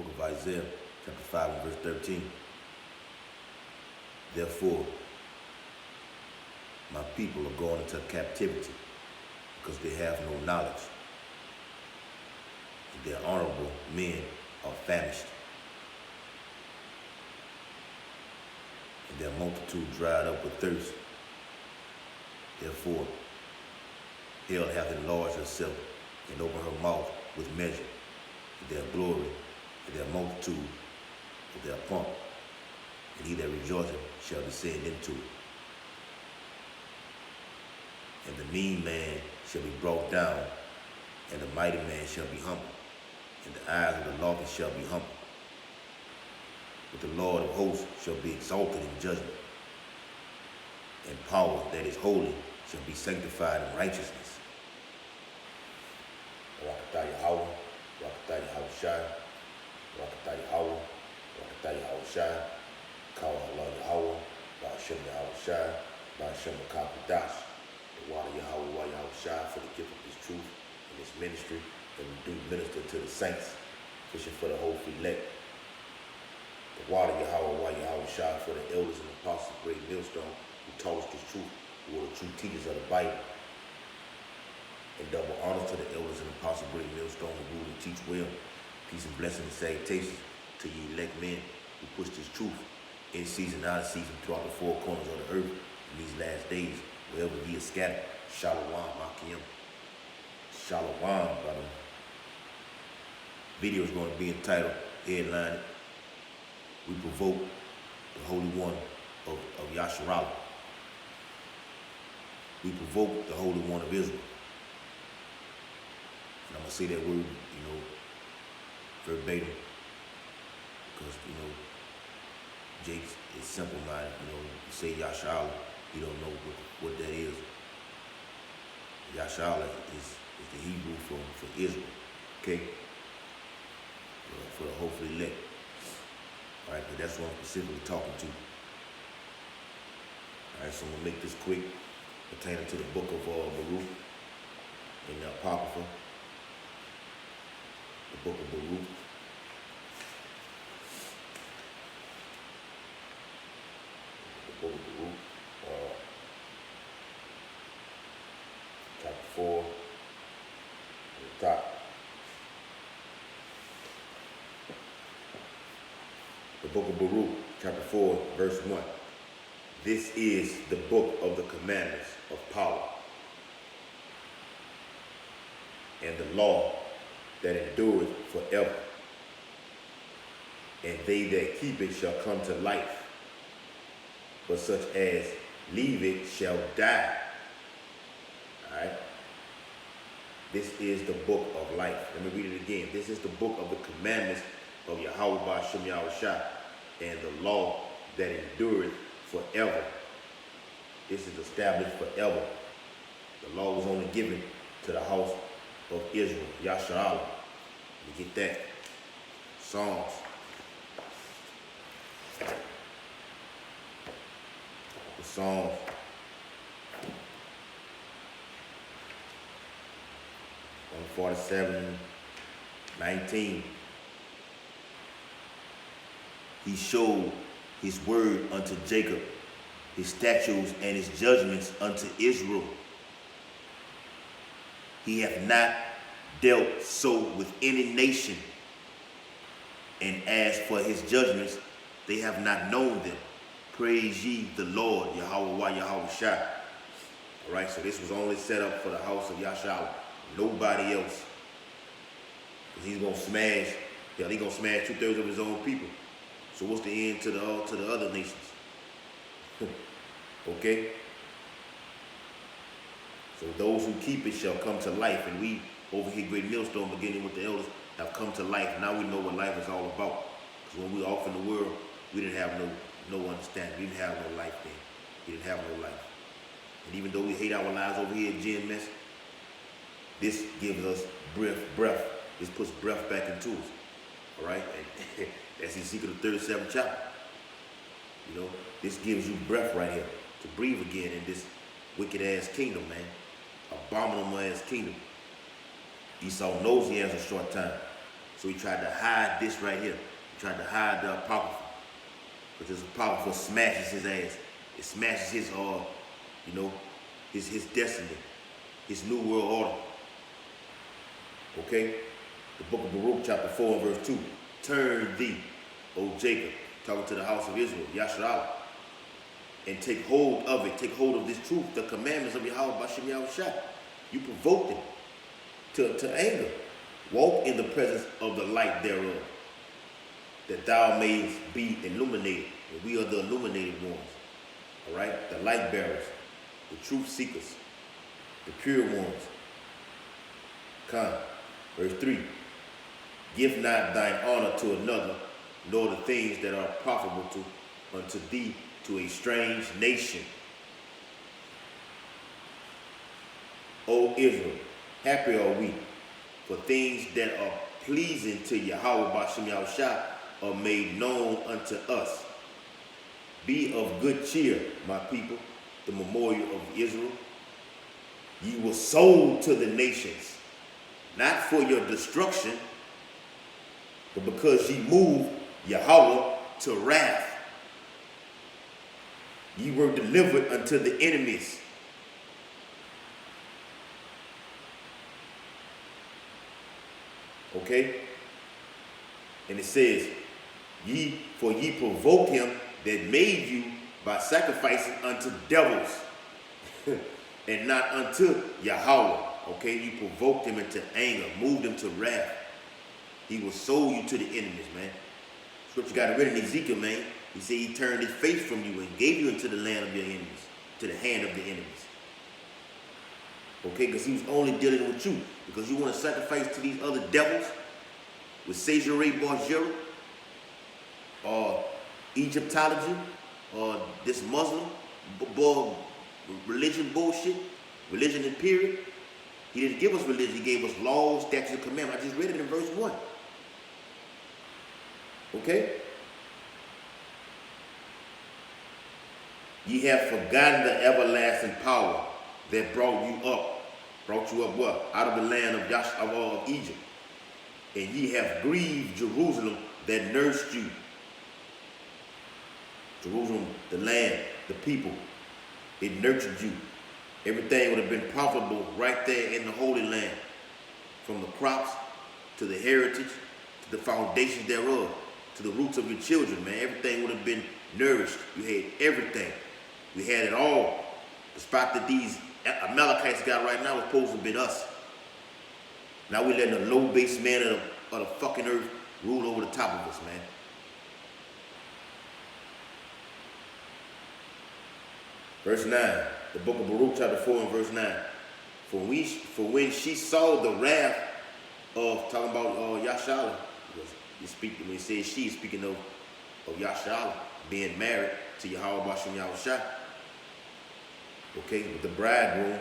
book of Isaiah, chapter 5 and verse 13. Therefore, my people are going into captivity because they have no knowledge. Their honorable men are famished, and their multitude dried up with thirst. Therefore, hell hath enlarged herself and opened her mouth with measure, and their glory, and their multitude, and their pomp, and he that rejoiceth shall descend into it. And the mean man shall be brought down, and the mighty man shall be humbled, and the eyes of the lofty shall be humbled. But the Lord of hosts shall be exalted in judgment, and power that is holy shall be sanctified in righteousness. Rakatah Yahweh, Rakatah Yahweh, Rakatah Yahweh, Rakatah Yahweh, Kawa Allah Yahweh, Ba'ashem Yahweh, Ba'ashem Makapadash, the water Yahweh, Yahweh, for the gift of his truth and his ministry, and we do minister to the saints, fishing for the whole elect. The water Yahweh, Yahweh, for the elders and apostles, great millstone, who taught us this truth, who are the true teachers of the Bible. And double honor to the elders and apostles, great millstone, who rule and teach well. Peace and blessing and salutations to ye elect men who push this truth in season, out of season, throughout the four corners of the earth in these last days, wherever ye are scattered. Shalom, Akim. Shalom, brother. Video is going to be entitled, headline, We Provoke the Holy One of Yahsharala. We provoke the Holy One of Israel. And I'm going to say that word, verbatim, because, Jake is simple-minded. You say Yahsharala, you don't know what that is. Yahsharala is the Hebrew for Israel, okay? For the hopefully elect. All right, but that's what I'm specifically talking to. All right, so I'm going to make this quick, pertaining to the book of Baruch in the Apocrypha. The book of Baruch. The book of Baruch, chapter 4, at the top. The book of Baruch, chapter 4, verse 1. This is the book of the commandments of power and the law that endureth forever. And they that keep it shall come to life, but such as leave it shall die. All right? This is the book of life. Let me read it again. This is the book of the commandments of Yahweh Ba'ashem Yahweh, and the law that endureth forever. This is established forever. The law was only given to the house of Israel, Yahsharala. You get that? Psalms. The Psalms. Psalm 47:19. He showed his word unto Jacob, his statutes and his judgments unto Israel. He hath not dealt so with any nation, and as for his judgments, they have not known them. Praise ye the Lord, Yahweh Yahweh. All right, so this was only set up for the house of Yahsharala, nobody else. Because he's going to smash, he's going to smash 2/3 of his own people. So what's the end to the other nations? Okay? So those who keep it shall come to life. And we, over here, Great Millstone, beginning with the elders, have come to life. Now we know what life is all about. Because when we were off in the world, we didn't have no understanding. We didn't have no life then. We didn't have no life. And even though we hate our lives over here at GMS, this gives us breath. This puts breath back into us. All right? And that's Ezekiel 37th chapter. This gives you breath right here to breathe again in this wicked ass kingdom, man. Abominable ass kingdom. Esau knows he has a short time. So he tried to hide this right here. He tried to hide the Apocrypha. Because this Apocrypha smashes his ass. It smashes his, his destiny, his new world order. Okay? The book of Baruch, chapter 4 and verse 2. Turn thee, O Jacob, talking to the house of Israel, Yahsharala, and take hold of it. Take hold of this truth, the commandments of Yahweh B'Shem Yahushua. You provoked him to anger. Walk in the presence of the light thereof, that thou mayest be illuminated. And we are the illuminated ones. All right? The light bearers, the truth seekers, the pure ones. Come. Verse 3. Give not thine honor to another, nor the things that are profitable unto thee to a strange nation. O Israel, happy are we, for things that are pleasing to Yahweh B'Shem Yahushua are made known unto us. Be of good cheer, my people, the memorial of Israel. Ye were sold to the nations, not for your destruction, but because ye moved Yahweh to wrath. Ye were delivered unto the enemies. Okay? And it says, for ye provoked him that made you by sacrificing unto devils and not unto Yahweh. Okay? You provoked him into anger, moved him to wrath. He will sold you to the enemies, man. Scripture got it written in Ezekiel, man. He said he turned his face from you and gave you into the land of your enemies, to the hand of the enemies. Okay, because he was only dealing with you. Because you want to sacrifice to these other devils with Sejere Barjera, or Egyptology, or this Muslim religion bullshit, religion and period. He didn't give us religion, he gave us laws, statutes, and commandments. I just read it in verse 1. Okay? Ye have forgotten the everlasting power that brought you up what? Out of the land of Egypt. And ye have grieved Jerusalem that nursed you. Jerusalem, the land, the people, it nurtured you. Everything would have been profitable right there in the Holy Land. From the crops, to the heritage, to the foundations thereof, to the roots of your children, man. Everything would have been nourished. You had everything. We had it all. The spot that these Amalekites got right now was supposed to have been us. Now we're letting the low-based man of the fucking earth rule over the top of us, man. Verse 9, the book of Baruch, chapter 4 and verse 9. For when she saw the wrath of, talking about Yahsharala, when he says she, is speaking of Yahsharala being married to Yahweh B'Shem Yahushua. Okay, with the bridegroom.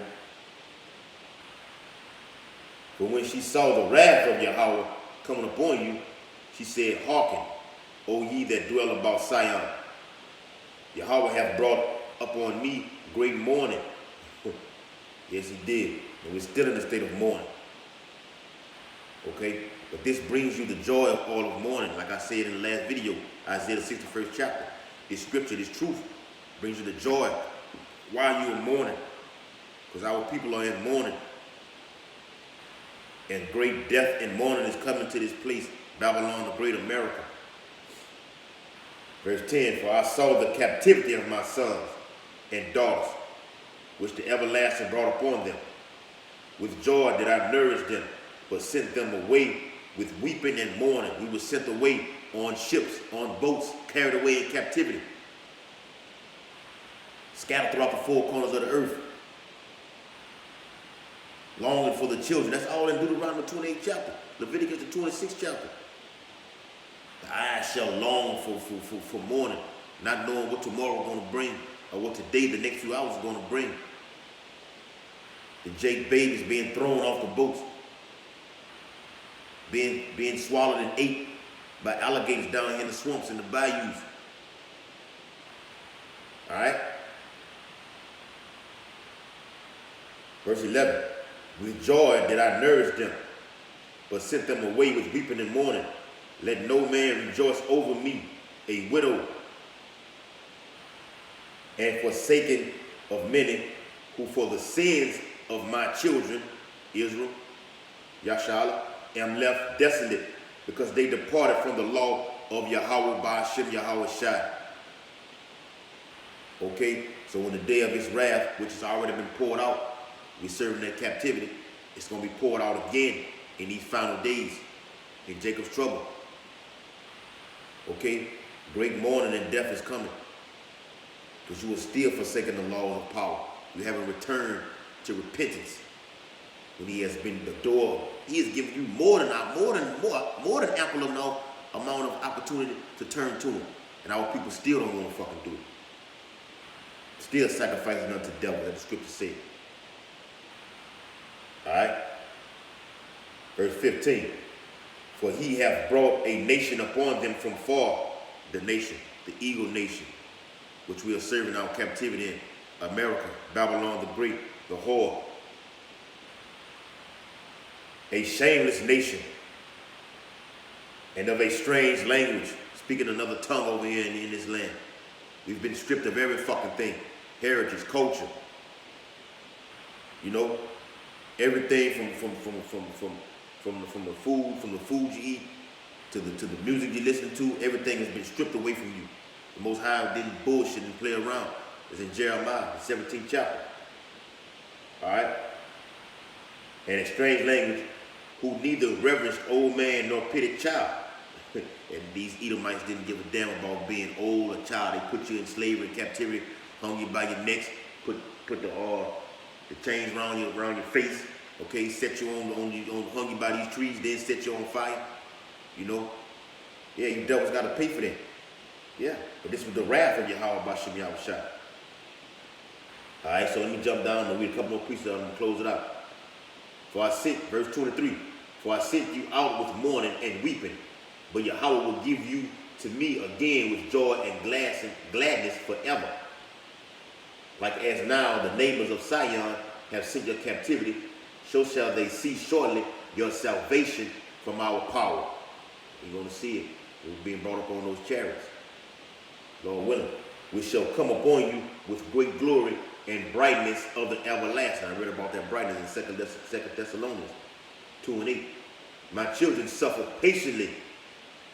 For when she saw the wrath of Yahweh coming upon you, she said, hearken, O ye that dwell about Sion. Yahweh hath brought upon me great mourning. Yes, he did. And we're still in the state of mourning. Okay? But this brings you the joy of all of mourning. Like I said in the last video, Isaiah the 61st chapter. This scripture, this truth, brings you the joy while you are mourning. Because our people are in mourning. And great death and mourning is coming to this place, Babylon, the great America. Verse 10, for I saw the captivity of my sons and daughters, which the everlasting brought upon them. With joy did I nourish them, but sent them away with weeping and mourning. We were sent away on ships, on boats, carried away in captivity, scattered throughout the four corners of the earth, longing for the children. That's all in Deuteronomy 28th chapter, Leviticus the 26th chapter. The eyes shall long for morning, not knowing what tomorrow is going to bring, or what today, the next few hours, is going to bring. The Jake babies being thrown off the boats, being swallowed and ate by alligators down here in the swamps and the bayous. All right? Verse 11, with joy did I nourish them, but sent them away with weeping and mourning. Let no man rejoice over me, a widow, and forsaken of many, who for the sins of my children, Israel, Yahsharala, am left desolate, because they departed from the law of Yahweh by Hashem Yahweh Shai. Okay, so when the day of his wrath, which has already been poured out, we're serving that captivity, it's going to be poured out again in these final days, in Jacob's trouble. Okay, great mourning and death is coming, because you are still forsaking the laws of power. You haven't returned to repentance. When he has been the door, he has given you more than ample enough amount of opportunity to turn to him. And our people still don't want to fucking do it. Still sacrificing unto the devil, as the scripture says. Alright? Verse 15. For he hath brought a nation upon them from far, the nation, the eagle nation, which we are serving our captivity in America, Babylon the Great, the whore. A shameless nation, and of a strange language, speaking another tongue over here in this land. We've been stripped of every fucking thing. Heritage, culture. You know, everything from the food you eat, to the music you listen to, everything has been stripped away from you. The Most High didn't bullshit and play around. It's in Jeremiah, the 17th chapter. Alright? And a strange language, who neither reverenced old man nor pitied child. And these Edomites didn't give a damn about being old or child. They put you in slavery, captivity, hung you by your necks, put the chains around your face, okay, set you hung you by these trees, then set you on fire. You know? Yeah, you devils gotta pay for that. Yeah, but this was the wrath of Yahweh by Shem Yahweh Shai. Alright, so let me jump down and read a couple more precepts and close it out. For I sent, verse 23, for I sent you out with mourning and weeping, but Yahweh will give you to me again with joy and gladness forever. Like as now the neighbors of Sion have sent your captivity, so shall they see shortly your salvation from our power. You're going to see it. It was being brought up on those chariots. Lord willing, we shall come upon you with great glory and brightness of the everlasting. I read about that brightness in 2 Thessalonians 2:8. My children suffer patiently.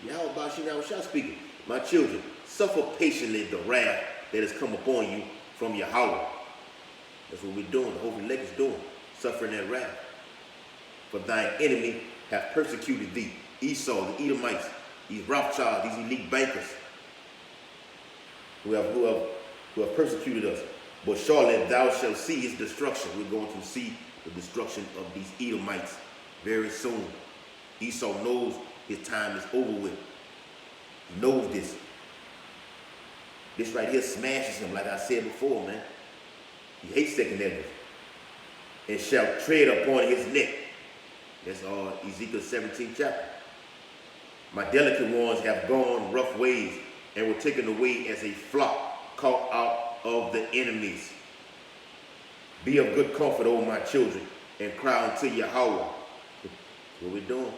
Yahweh Shai speaking. My children, suffer patiently the wrath that has come upon you from Yahweh. That's what we're doing. The whole elect is doing. Suffering that wrath. For thine enemy have persecuted thee. Esau, the Edomites, these Rothschilds, these elite bankers who have persecuted us. But surely thou shalt see his destruction. We're going to see the destruction of these Edomites very soon. Esau knows his time is over with. He knows this. This right here smashes him, like I said before, man. He hates second Ezra. And shall tread upon his neck. That's Ezekiel 17th chapter. My delicate ones have gone rough ways and were taken away as a flock caught out of the enemies. Be of good comfort, O my children, and cry unto Yahweh. What we're doing.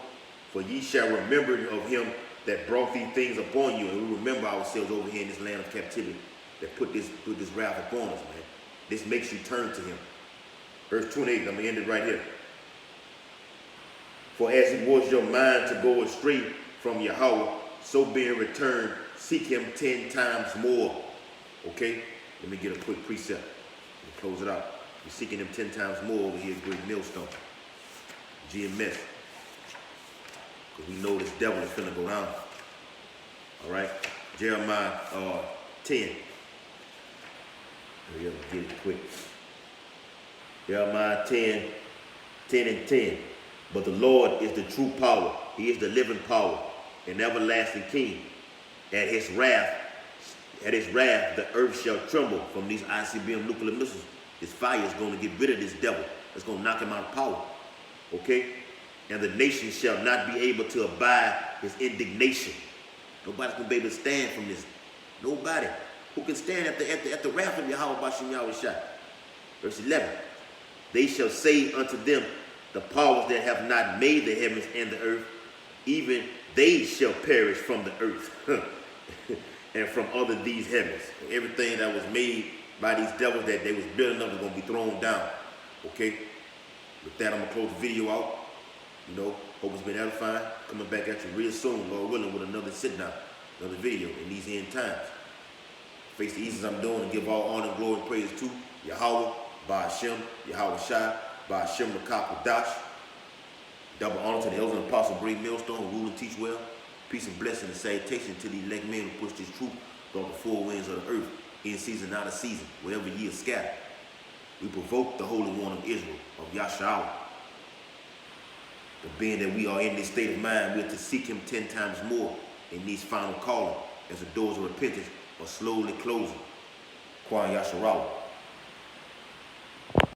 For ye shall remember of him that brought these things upon you. And we remember ourselves over here in this land of captivity that put this wrath upon us, man. This makes you turn to him. Verse 28, I'm going to end it right here. For as it was your mind to go astray from Yahweh, so being returned, seek him 10 times more. Okay? Let me get a quick precept and close it out. We're seeking him 10 times more over here at Great Millstone. GMS. Because we know this devil is finna go down. Alright? Jeremiah 10. Hurry up and get it quick. Jeremiah 10 and 10. But the Lord is the true power. He is the living power, an everlasting king. At his wrath, the earth shall tremble from these ICBM nuclear missiles. This fire is going to get rid of this devil. It's going to knock him out of power. Okay? And the nation shall not be able to abide his indignation. Nobody's going to be able to stand from this. Nobody. Who can stand at the wrath of Yahweh Bashem Yahweh Shai? Verse 11. They shall say unto them the powers that have not made the heavens and the earth, even they shall perish from the earth and from under these heavens. Everything that was made by these devils that they was building up is going to be thrown down. Okay? With that, I'm going to close the video out. You know, hope it's been edifying. Coming back at you real soon, Lord willing, with another sit-down, another video in these end times. Face the eases I'm doing and give all honor, glory, and praise to Yahweh, Ba'ashem, Yahsharala, Ba'ashem Dash. Double honor to the elders and apostles, great millstone, who rule and teach well. Peace and blessing and salutation to the elect men who push this truth throughout the four winds of the earth, in season, out of season, wherever ye are scattered. We provoke the Holy One of Israel, of Yahsharala. But being that we are in this state of mind, we are to seek him 10 times more in these final calling, as the doors of repentance are slowly closing. Yahsharala.